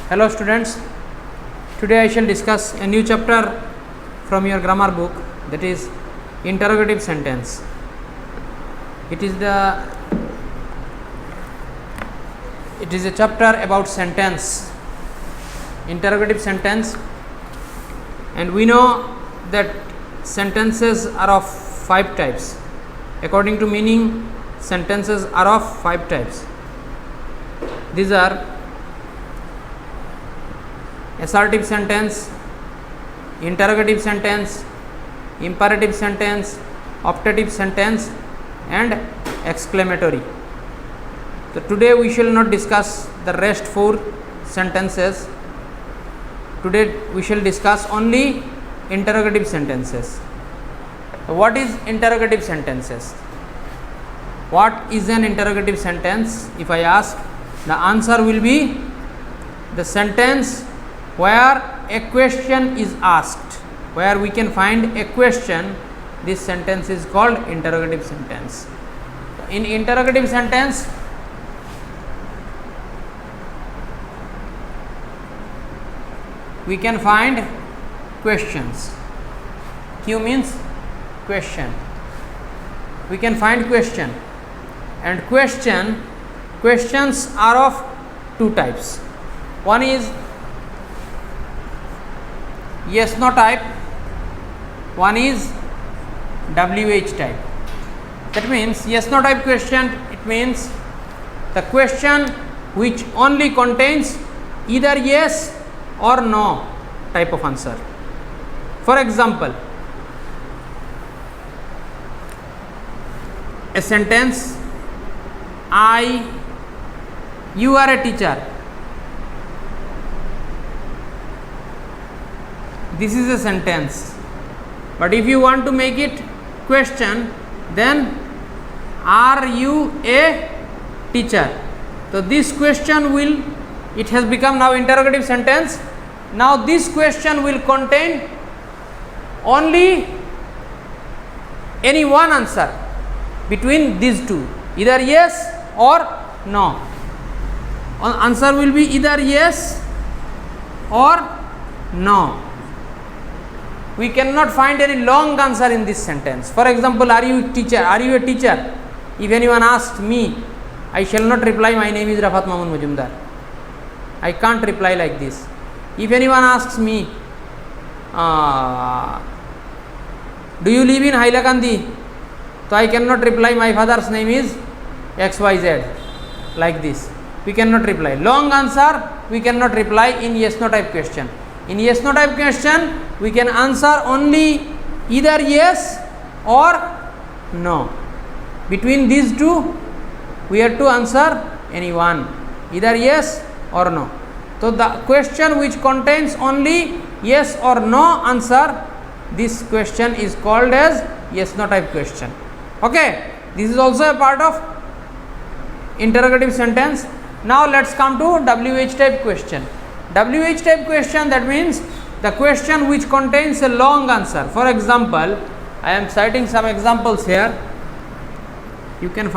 Hello students, today I shall discuss a new chapter from your grammar book, that is interrogative sentence. It is a chapter about sentence, interrogative sentence, and we know that sentences are of 5 types. According to meaning, sentences are of 5 types. These are assertive sentence, interrogative sentence, imperative sentence, optative sentence, and exclamatory. So today we shall not discuss the rest 4 sentences. Today we shall discuss only interrogative sentences. What is interrogative sentences? What is an interrogative sentence? If I ask, the answer will be the sentence where a question is asked, where we can find a question. This sentence is called interrogative sentence. In interrogative sentence, we can find questions. Q means question. We can find question, and questions are of 2 types. One is yes no type, one is WH type. That means yes no type question, it means the question which only contains either yes or no type of answer. For example, a sentence, you are a teacher. This is a sentence, but if you want to make it question, then are you a teacher? So this question it has become now interrogative sentence. Now this question will contain only any one answer between these 2, either yes or no. Answer will be either yes or no. We cannot find any long answer in this sentence. For example, are you a teacher? Are you a teacher? If anyone asks me, I shall not reply my name is Rafat Mamun Majumdar. I can't reply like this. If anyone asks me, do you live in Hailakandi? So I cannot reply my father's name is XYZ like this. We cannot reply. Long answer we cannot reply in yes no type question. In yes no type question, we can answer only either yes or no. Between these 2, we have to answer any one, either yes or no. So the question which contains only yes or no answer, this question is called as yes no type question. Okay, this is also a part of interrogative sentence. Now let's come to WH type question. WH type question, that means the question which contains a long answer. For example, I am citing some examples here. You can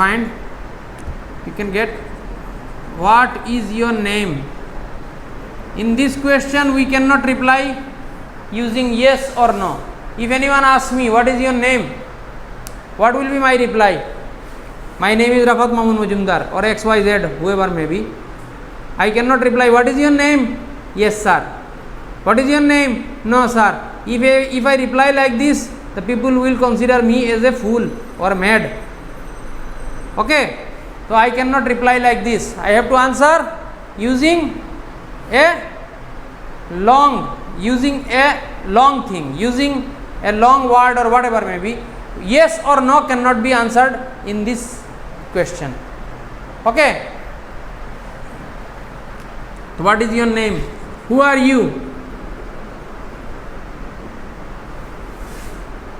get what is your name. In this question we cannot reply using yes or no. If anyone asks me what is your name, what will be my reply? My name is Rafat Mamun Majumdar or XYZ, whoever may be. I cannot reply what is your name? Yes sir. What is your name? No sir. If I reply like this, the people will consider me as a fool or mad. Okay, so I cannot reply like this. I have to answer using a long thing, using a long word or whatever may be. Yes or no cannot be answered in this question. Okay, so what is your name? Who are you?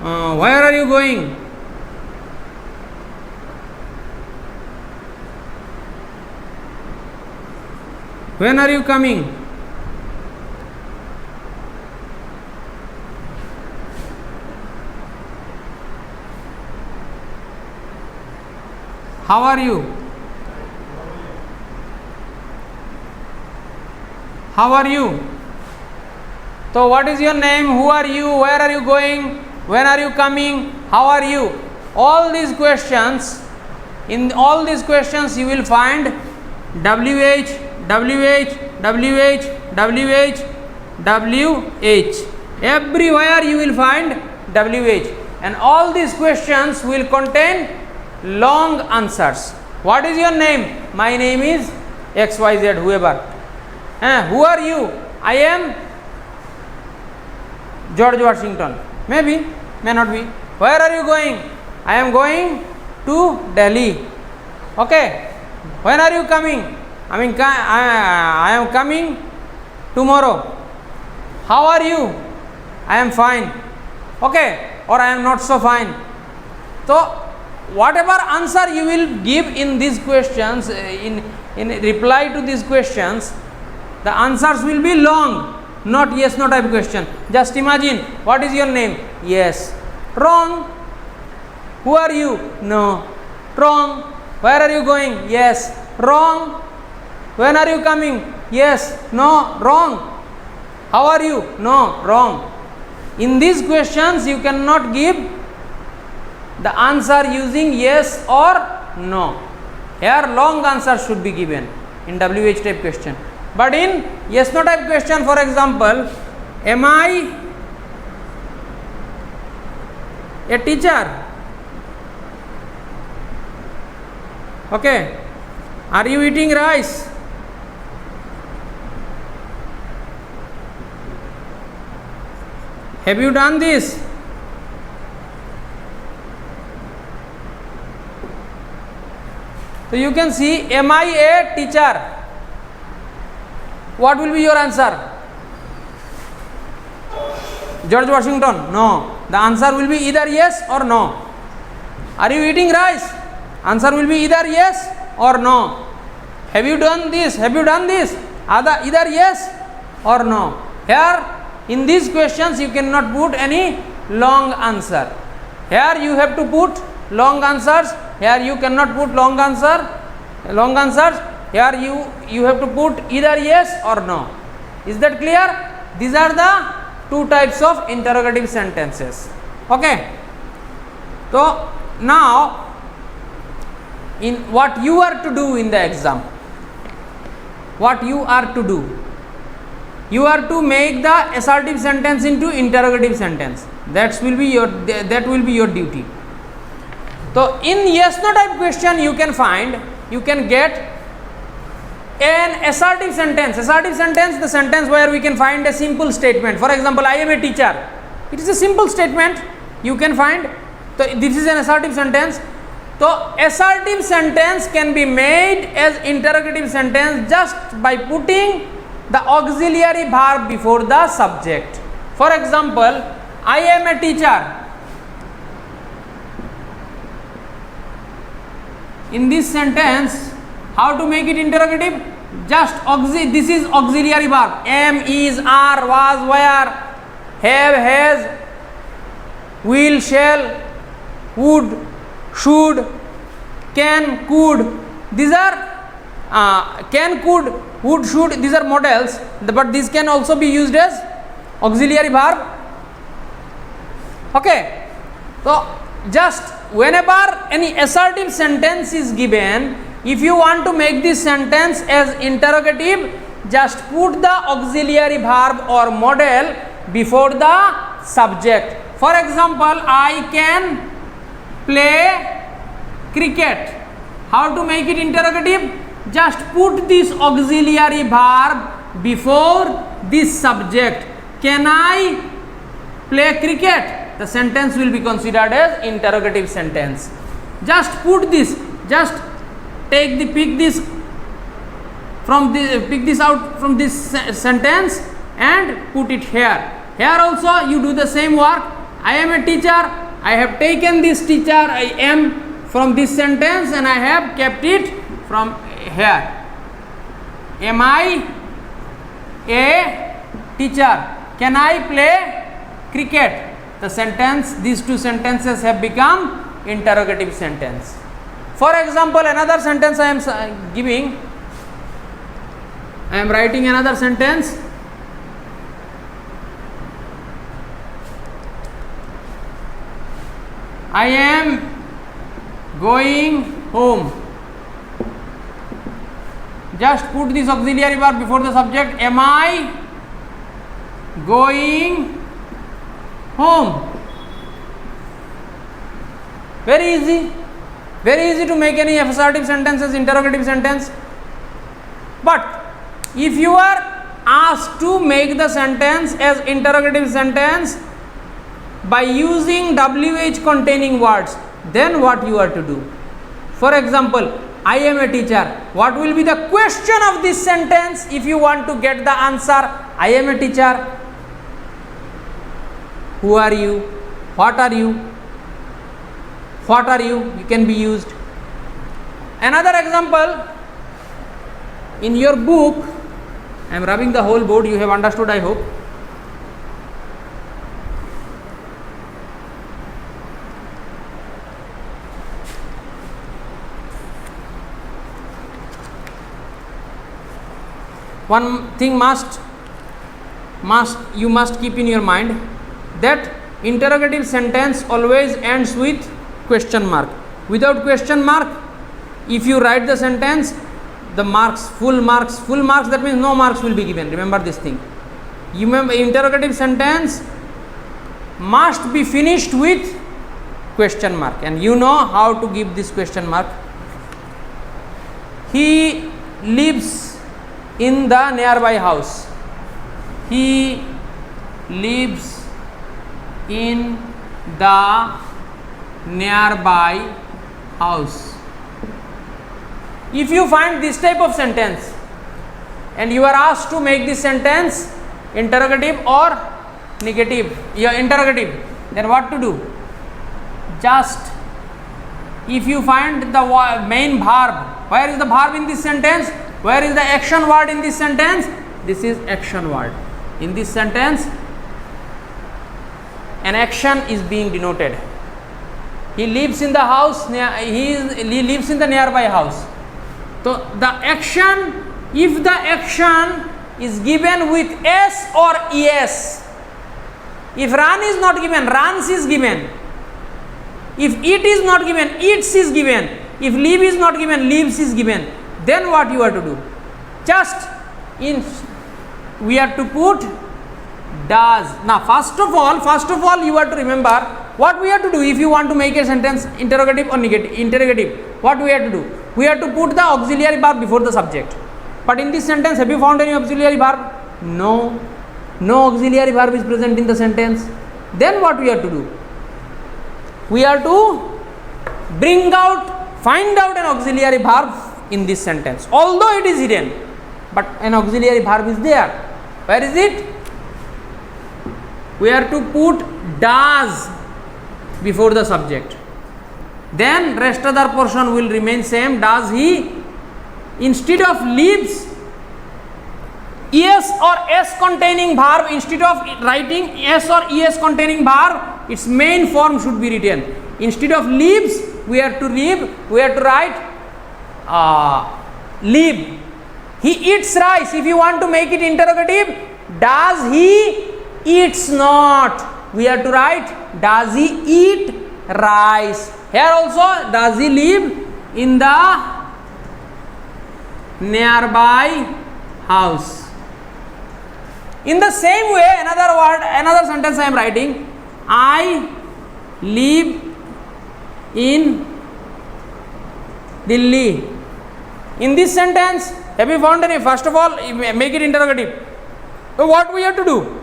Where are you going? When are you coming? How are you? How are you? So what is your name? Who are you? Where are you going? When are you coming? How are you? All these questions, in all these questions you will find WH, WH, WH, WH, WH. Everywhere you will find WH, and all these questions will contain long answers. What is your name? My name is XYZ, whoever. Who are you? I am George Washington. Maybe, may not be. Where are you going? I am going to Delhi. Okay. When are you coming? I am coming tomorrow. How are you? I am fine. Okay. Or I am not so fine. So whatever answer you will give in these questions, in reply to these questions, the answers will be long, not yes no type question. Just imagine, what is your name? Yes. Wrong. Who are you? No. Wrong. Where are you going? Yes. Wrong. When are you coming? Yes. No. Wrong. How are you? No. Wrong. In these questions you cannot give the answer using yes or no. Here long answer should be given in WH type question. But in yes no type question, for example, am I a teacher? Okay. Are you eating rice? Have you done this? So you can see, am I a teacher? What will be your answer? George Washington? No. The answer will be either yes or no. Are you eating rice? Answer will be either yes or no. Have you done this? Have you done this? Either yes or no. Here in these questions you cannot put any long answer. Here you have to put long answers. Here you cannot put long answers. Here you have to put either yes or no. Is that clear? These are the two types of interrogative sentences. Okay. So now, in what you are to do in the exam, what you are to do, you are to make the assertive sentence into interrogative sentence. That will be your duty. So in yes no type question you can get an assertive sentence. Assertive sentence, the sentence where we can find a simple statement. For example, I am a teacher. It is a simple statement you can find. So this is an assertive sentence. So assertive sentence can be made as interrogative sentence just by putting the auxiliary verb before the subject. For example, I am a teacher. In this sentence, how to make it interrogative? Just this is auxiliary verb. Am, is, are, was, were, have, has, will, shall, would, should, can, could. These are can, could, would, should. These are models, but these can also be used as auxiliary verb. Okay. So just whenever any assertive sentence is given, if you want to make this sentence as interrogative, just put the auxiliary verb or model before the subject. For example, I can play cricket. How to make it interrogative? Just put this auxiliary verb before this subject. Can I play cricket? The sentence will be considered as interrogative sentence. Just put this, just pick this out from this sentence and put it here. Here also you do the same work. I am a teacher. I have taken this teacher, I am, from this sentence and I have kept it from here. Am I a teacher? Can I play cricket? The sentence, these two sentences have become interrogative sentence. For example, another sentence I am giving. I am writing another sentence. I am going home. Just put this auxiliary verb before the subject. Am I going home? Very easy. Very easy to make any assertive sentences, interrogative sentence. But if you are asked to make the sentence as interrogative sentence by using WH containing words, then what you are to do? For example, I am a teacher. What will be the question of this sentence if you want to get the answer? I am a teacher. Who are you? What are you? What are you? You can be used. Another example, in your book, I am rubbing the whole board, you have understood, I hope. One thing you must keep in your mind, that interrogative sentence always ends with question mark. Without question mark, if you write the sentence, the marks, full marks, that means no marks will be given. Remember this thing. You remember, interrogative sentence must be finished with question mark, and you know how to give this question mark. He lives in the nearby house. He lives in the nearby house. If you find this type of sentence and you are asked to make this sentence interrogative or negative, interrogative, then what to do? Just, if you find the main verb, where is the verb in this sentence? Where is the action word in this sentence? This is action word. In this sentence, an action is being denoted. He lives in the house, he lives in the nearby house. So the action, if the action is given with S or ES, if run is not given, runs is given. If eat is not given, eats is given. If live is not given, lives is given. Then what you are to do? Just we are to put does. Now first of all you are to remember what we have to do if you want to make a sentence interrogative or interrogative. What we have to do? We have to put the auxiliary verb before the subject. But in this sentence, have you found any auxiliary verb? No. No auxiliary verb is present in the sentence. Then what we have to do? We have to find out an auxiliary verb in this sentence. Although it is hidden, but an auxiliary verb is there. Where is it? We are to put does before the subject. Then rest other portion will remain same. Does he? Instead of lives, es or s containing verb, instead of writing s or es containing verb, its main form should be written. Instead of lives, we have to write live. He eats rice. If you want to make it interrogative, does he eats not? We have to write does he eat rice. Here also, does he live in the nearby house? In the same way, another sentence I am writing. I live in Delhi. In this sentence, have you found any? First of all, make it interrogative. So what we have to do?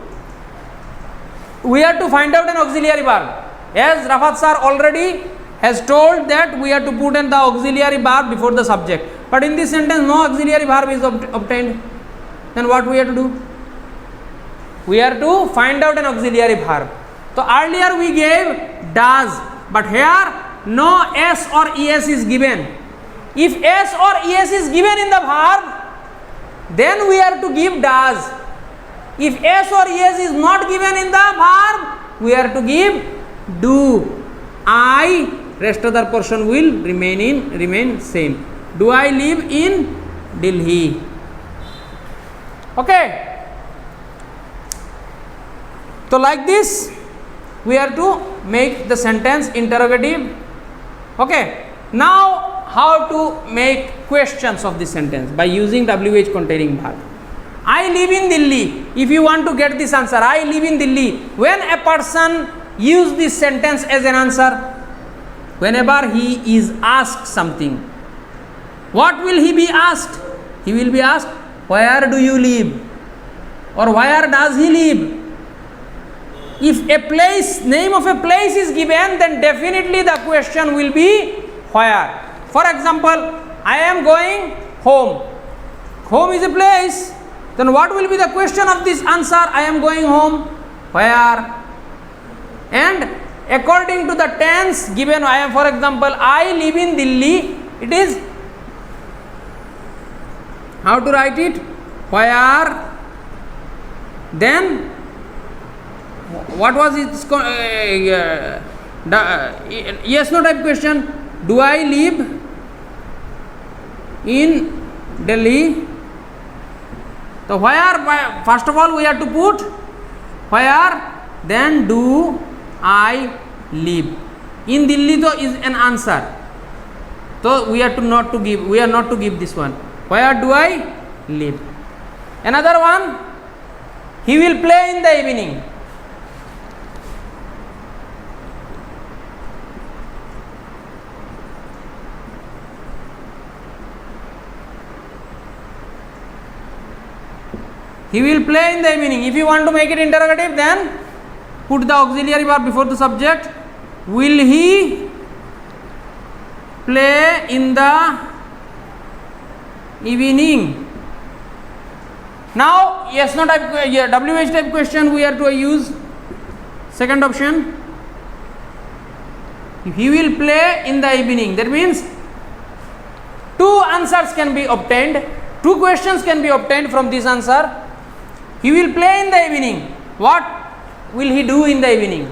We have to find out an auxiliary verb. As Rafat sir already has told that we have to put in the auxiliary verb before the subject. But in this sentence, no auxiliary verb is obtained. Then what we have to do? We have to find out an auxiliary verb. So earlier we gave does, but here no s or es is given. If s or es is given in the verb, then we are to give does. If s or es is not given in the verb, we are to give do. I, rest other portion will remain same. Do I live in Delhi? Okay. So like this we are to make the sentence interrogative. Okay. Now how to make questions of this sentence? By using WH containing verb. I live in Delhi. If you want to get this answer, I live in Delhi. When a person use this sentence as an answer, whenever he is asked something, what will he be asked? He will be asked, where do you live? Or where does he live? If a place, name of a place is given, then definitely the question will be where. For example, I am going home. Home is a place. Then what will be the question of this answer? I am going home. Where? And according to the tense given, I am, for example, I live in Delhi. It is, how to write it? Where? Then what was its yes no type question? Do I live in Delhi? So where, first of all we have to put where, then do I live. In Delhi though is an answer. So we are not to give this one. Where do I live? Another one, he will play in the evening. He will play in the evening. If you want to make it interrogative, then put the auxiliary verb before the subject. Will he play in the evening? Now, yes, no type, WH type question we are to use. Second option. He will play in the evening. That means two answers can be obtained. Two questions can be obtained from this answer. He will play in the evening. What will he do in the evening?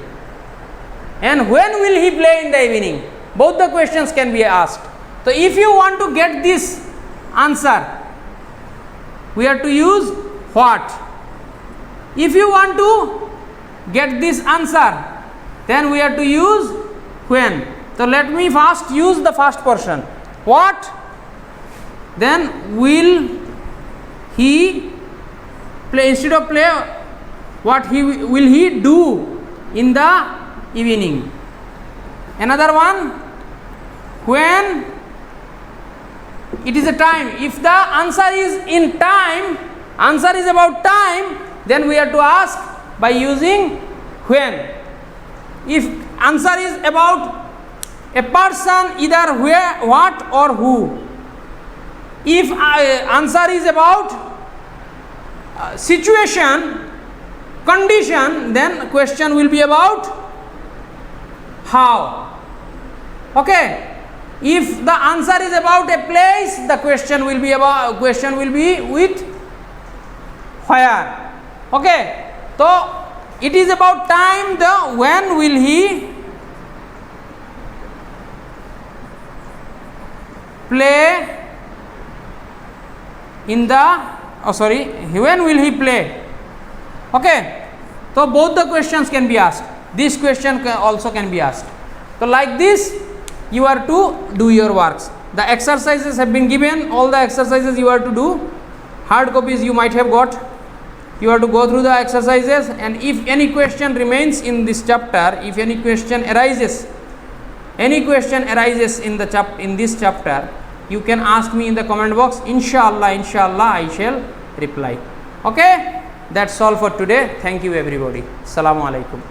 And when will he play in the evening? Both the questions can be asked. So if you want to get this answer, we have to use what? If you want to get this answer, then we have to use when. So let me first use the first person. What? Then will he play, instead of play, what will he do in the evening? Another one, when it is a time. If the answer is in time, answer is about time, then we have to ask by using when. If answer is about a person, either where, what or who. If answer is about situation, condition, then question will be about how. Okay. If the answer is about a place, the question will be with where. Okay. So it is about time. The when will he play in the when will he play? Okay. So both the questions can be asked. This question also can be asked. So like this you are to do your works. The exercises have been given. All the exercises you are to do. Hard copies you might have got. You have to go through the exercises, and if any question remains in this chapter, if any question arises in this chapter, you can ask me in the comment box. Inshallah, I shall reply. Okay, that's all for today. Thank you everybody. Assalamu alaikum.